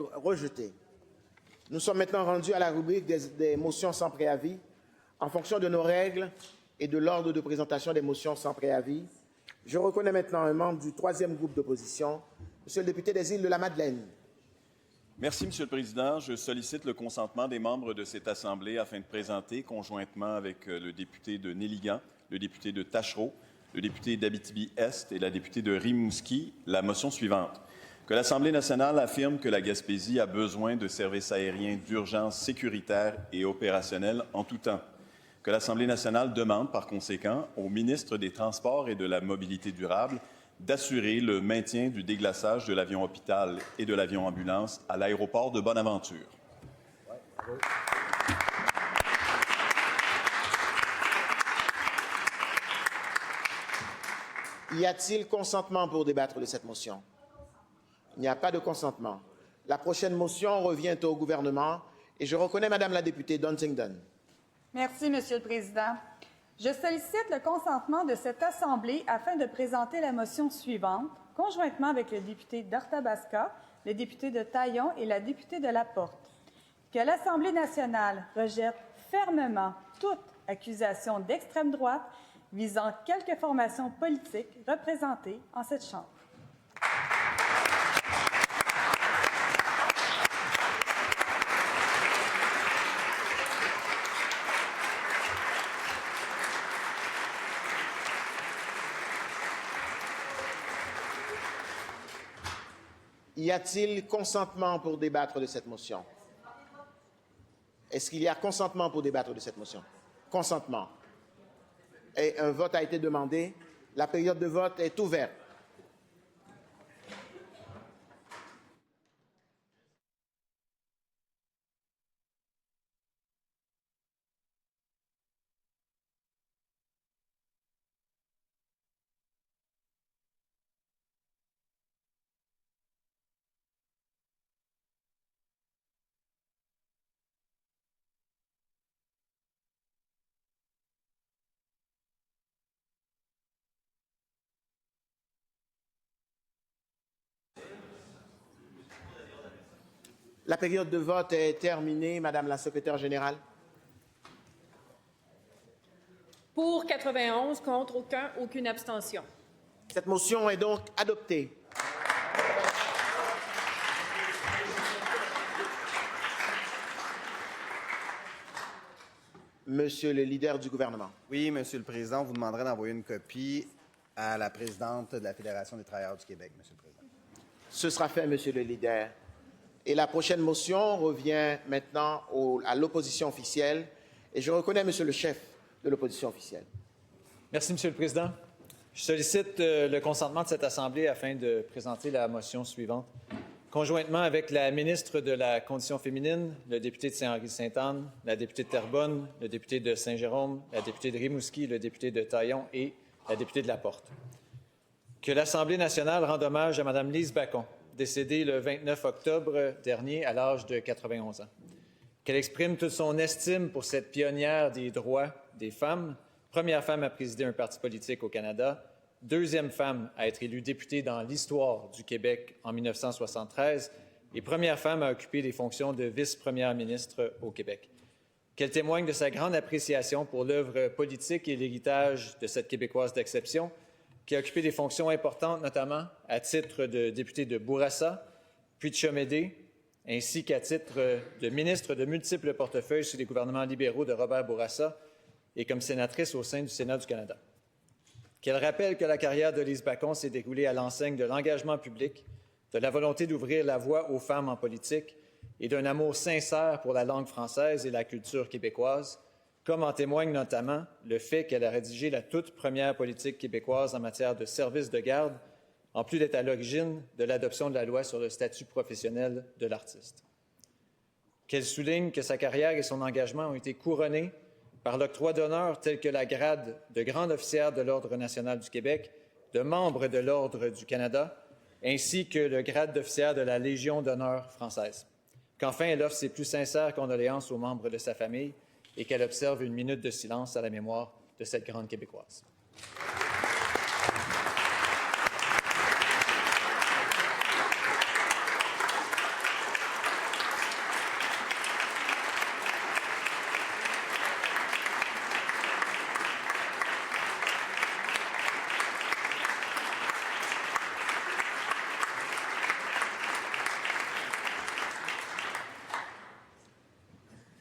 Rejeté. Nous sommes maintenant rendus à la rubrique des motions sans préavis. En fonction de nos règles et de l'ordre de présentation des motions sans préavis, je reconnais maintenant un membre du troisième groupe d'opposition, Monsieur le député des Îles-de-la-Madeleine. Merci, Monsieur le Président. Je sollicite le consentement des membres de cette Assemblée afin de présenter, conjointement avec le député de Néligan, le député de Tachereau, le député d'Abitibi-Est et la députée de Rimouski, la motion suivante. Que l'Assemblée nationale affirme que la Gaspésie a besoin de services aériens d'urgence sécuritaires et opérationnels en tout temps. Que l'Assemblée nationale demande, par conséquent, au ministre des Transports et de la Mobilité durable d'assurer le maintien du déglaçage de l'avion hôpital et de l'avion ambulance à l'aéroport de Bonaventure. Y a-t-il consentement pour débattre de cette motion? Il n'y a pas de consentement. La prochaine motion revient au gouvernement et je reconnais Madame la députée Duntingdon. Merci, Monsieur le Président. Je sollicite le consentement de cette Assemblée afin de présenter la motion suivante, conjointement avec le député d'Arthabasca, le député de Taillon et la députée de Laporte. Que l'Assemblée nationale rejette fermement toute accusation d'extrême droite visant quelque formation politique représentée en cette Chambre. Y a-t-il consentement pour débattre de cette motion? Est-ce qu'il y a consentement pour débattre de cette motion? Consentement. Et un vote a été demandé. La période de vote est ouverte. La période de vote est terminée, Madame la secrétaire générale. Pour 91, contre aucun, aucune abstention. Cette motion est donc adoptée. Monsieur le leader du gouvernement. Oui, Monsieur le Président, on vous demanderait d'envoyer une copie à la présidente de la Fédération des travailleurs du Québec, Monsieur le Président. Ce sera fait, Monsieur le leader. Et la prochaine motion revient maintenant à l'opposition officielle. Et je reconnais Monsieur le chef de l'opposition officielle. Merci, Monsieur le Président. Je sollicite le consentement de cette Assemblée afin de présenter la motion suivante. Conjointement avec la ministre de la Condition féminine, le député de Saint-Henri-Sainte-Anne, la députée de Terrebonne, le député de Saint-Jérôme, la députée de Rimouski, le député de Taillon et la députée de Laporte. Que l'Assemblée nationale rende hommage à Mme Lise Bacon, décédée le 29 octobre dernier à l'âge de 91 ans. Qu'elle exprime toute son estime pour cette pionnière des droits des femmes, première femme à présider un parti politique au Canada, deuxième femme à être élue députée dans l'histoire du Québec en 1973 et première femme à occuper les fonctions de vice-première ministre au Québec. Qu'elle témoigne de sa grande appréciation pour l'œuvre politique et l'héritage de cette Québécoise d'exception, qui a occupé des fonctions importantes, notamment à titre de députée de Bourassa, puis de Chomédé, ainsi qu'à titre de ministre de multiples portefeuilles sous les gouvernements libéraux de Robert Bourassa et comme sénatrice au sein du Sénat du Canada. Qu'elle rappelle que la carrière de Lise Bacon s'est déroulée à l'enseigne de l'engagement public, de la volonté d'ouvrir la voie aux femmes en politique et d'un amour sincère pour la langue française et la culture québécoise, comme en témoigne notamment le fait qu'elle a rédigé la toute première politique québécoise en matière de services de garde, en plus d'être à l'origine de l'adoption de la loi sur le statut professionnel de l'artiste. Qu'elle souligne que sa carrière et son engagement ont été couronnés par l'octroi d'honneurs tels que la grade de grande officière de l'Ordre national du Québec, de membre de l'Ordre du Canada, ainsi que le grade d'officière de la Légion d'honneur française. Qu'enfin, elle offre ses plus sincères condoléances aux membres de sa famille et qu'elle observe une minute de silence à la mémoire de cette grande Québécoise.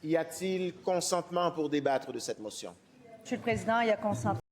Y a-t-il consentement pour débattre de cette motion? Monsieur le Président, il y a consentement.